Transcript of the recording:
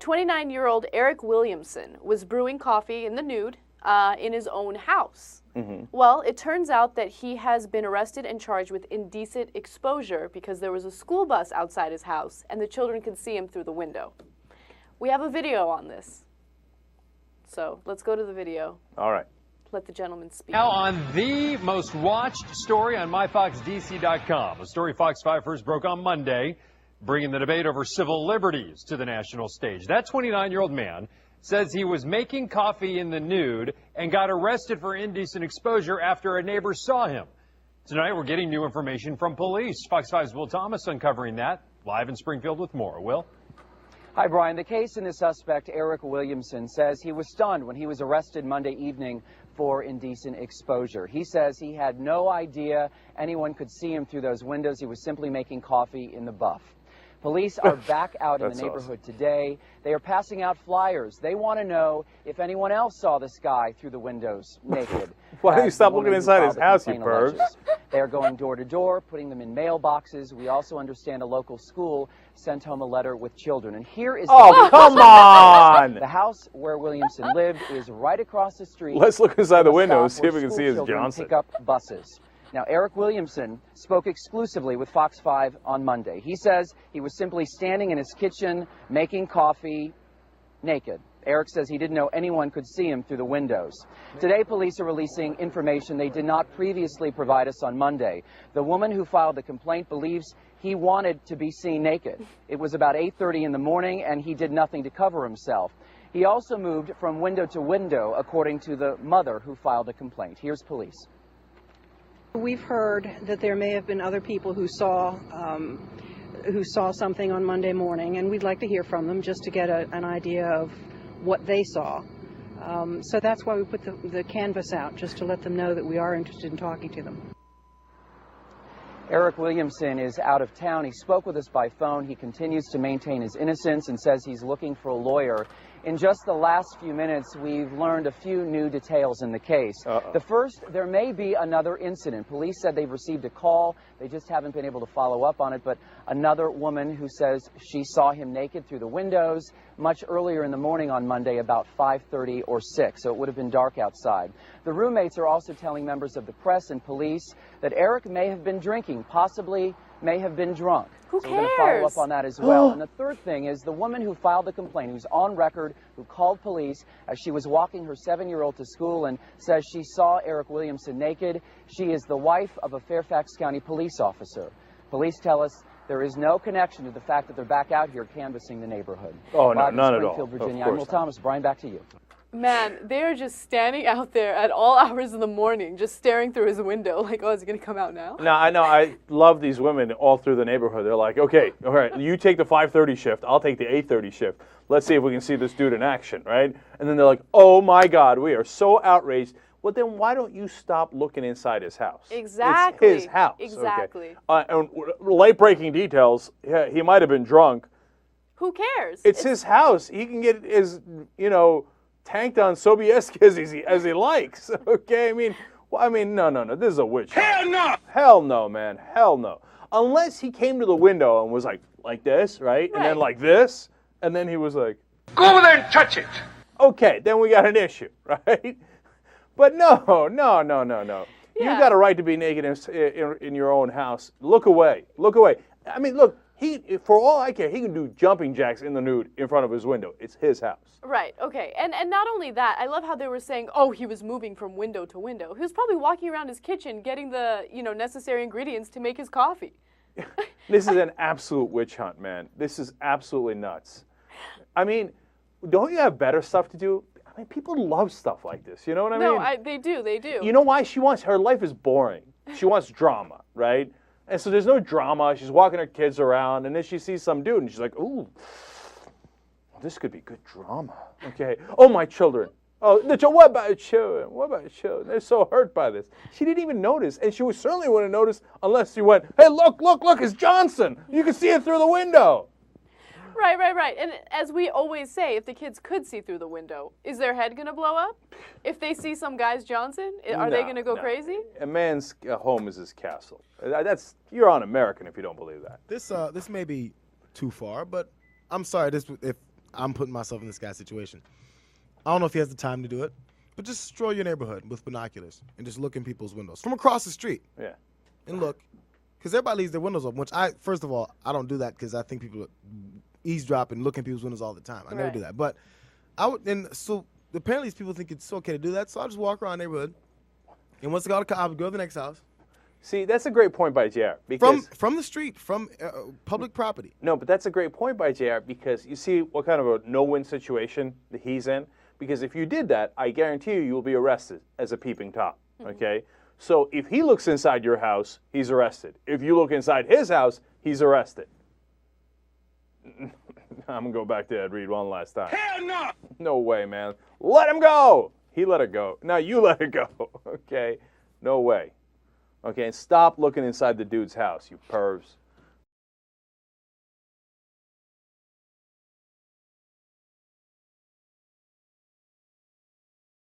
29-year-old Eric Williamson was brewing coffee in the Nude in his own house. Well, it turns out that he has been arrested and charged with indecent exposure because there was a school bus outside his house and the children could see him through the window. We have a video on this. So let's go to the video. All right. Let the gentleman speak. Now on the most watched story on MyFoxDC.com, a story Fox 5 first broke on Monday, bringing the debate over civil liberties to the national stage. That 29-year-old man says he was making coffee in the Nude and got arrested for indecent exposure after a neighbor saw him. Tonight we're getting new information from police. Fox 5's Will Thomas uncovering that, live in Springfield with more. Will? Hi, Brian. The case in the suspect, Eric Williamson, says he was stunned when he was arrested Monday evening for indecent exposure. He says he had no idea anyone could see him through those windows. He was simply making coffee in the buff. Police are back out in the neighborhood today. They are passing out flyers. They want to know if anyone else saw this guy through the windows naked. Why don't you stop looking inside his house, you pervs? They are going door to door, putting them in mailboxes. We also understand a local school sent home a letter with children. And here is come on! The house where Williamson lived is right across the street. Let's look inside the window and see if we can see his Johnson. Pick up buses. Now, Eric Williamson spoke exclusively with Fox 5 on Monday. He says he was simply standing in his kitchen making coffee naked. Eric says he didn't know anyone could see him through the windows. Today, police are releasing information they did not previously provide us on Monday. The woman who filed the complaint believes he wanted to be seen naked. It was about 8:30 in the morning, and he did nothing to cover himself. He also moved from window to window, according to the mother who filed a complaint. Here's police. We've heard that there may have been other people who saw something on Monday morning, and we'd like to hear from them just to get an idea of what they saw. So that's why we put the canvas out, just to let them know that we are interested in talking to them. Eric Williamson is out of town. He spoke with us by phone. He continues to maintain his innocence and says he's looking for a lawyer. In just the last few minutes, we've learned a few new details in the case. The first, there may be another incident. Police said they've received a call. They just haven't been able to follow up on it. But another woman who says she saw him naked through the windows much earlier in the morning on Monday, about 5:30 or 6, so it would have been dark outside. The roommates are also telling members of the press and police that Eric may have been drinking, possibly may have been drunk. Who so cares? We're going to follow up on that as well. And the third thing is the woman who filed the complaint, who's on record, who called police as she was walking her 7-year-old to school and says she saw Eric Williamson naked. She is the wife of a Fairfax County police officer. Police tell us there is no connection to the fact that they're back out here canvassing the neighborhood. Oh, no, Live in none at all. Springfield, Virginia. I'm Will Thomas. Brian, back to you. Man, they are just standing out there at all hours of the morning, just staring through his window, like, oh, is he going to come out now? No, I know. I love these women all through the neighborhood. They're like, okay, all right, you take the 5:30 shift, I'll take the 8:30 shift. Let's see if we can see this dude in action, right? And then they're like, oh, my God, we are so outraged. Well, then why don't you stop looking inside his house? Exactly. It's his house. Exactly. Okay. And late-breaking details, yeah, he might have been drunk. Who cares? It's his house. He can get his, tanked on Sobieski as he likes. Okay, I mean, no. This is a witch hunt. Hell no! Hell no, man. Hell no. Unless he came to the window and was like this, right? And then like this, and then he was like, go over there and touch it. Okay, then we got an issue, right? But no. Yeah. You got a right to be naked in your own house. Look away. I mean, look. For all I care, he can do jumping jacks in the Nude in front of his window. It's his house. Right, okay. And not only that, I love how they were saying, oh, he was moving from window to window. He was probably walking around his kitchen getting the, necessary ingredients to make his coffee. This is an absolute witch hunt, man. This is absolutely nuts. I mean, don't you have better stuff to do? I mean, people love stuff like this. You know what I mean? No, they do. You know why? Her life is boring. She wants drama, right? And so there's no drama. She's walking her kids around, and then she sees some dude, and she's like, ooh, this could be good drama. Okay. Oh, my children. Oh, what about children? What about children? They're so hurt by this. She didn't even notice, and she certainly wouldn't have noticed unless she went, hey, look, it's Johnson. You can see it through the window. Right. And as we always say, if the kids could see through the window, is their head going to blow up? If they see some guy's Johnson, are they going to go crazy? A man's home is his castle. You're un-American if you don't believe that. This may be too far, but I'm sorry. I'm putting myself in this guy's situation. I don't know if he has the time to do it, but just stroll your neighborhood with binoculars and just look in people's windows from across the street. Yeah. And look, because everybody leaves their windows open, which first of all, I don't do that because I think people eavesdrop and look in people's windows all the time. I never do that. But so apparently people think it's okay to do that, so I just walk around the neighborhood, and once I got a cop, I go to the next house. See, that's a great point by JR. Because From the street, from public property. No, but that's a great point by JR because you see what kind of a no-win situation that he's in. Because if you did that, I guarantee you will be arrested as a peeping Tom, okay? So if he looks inside your house, he's arrested. If you look inside his house, he's arrested. I'm going to go back to Ed Reed one last time. Hell no! No way, man. Let him go! He let it go. Now you let it go, okay? No way. Okay, and stop looking inside the dude's house, you pervs.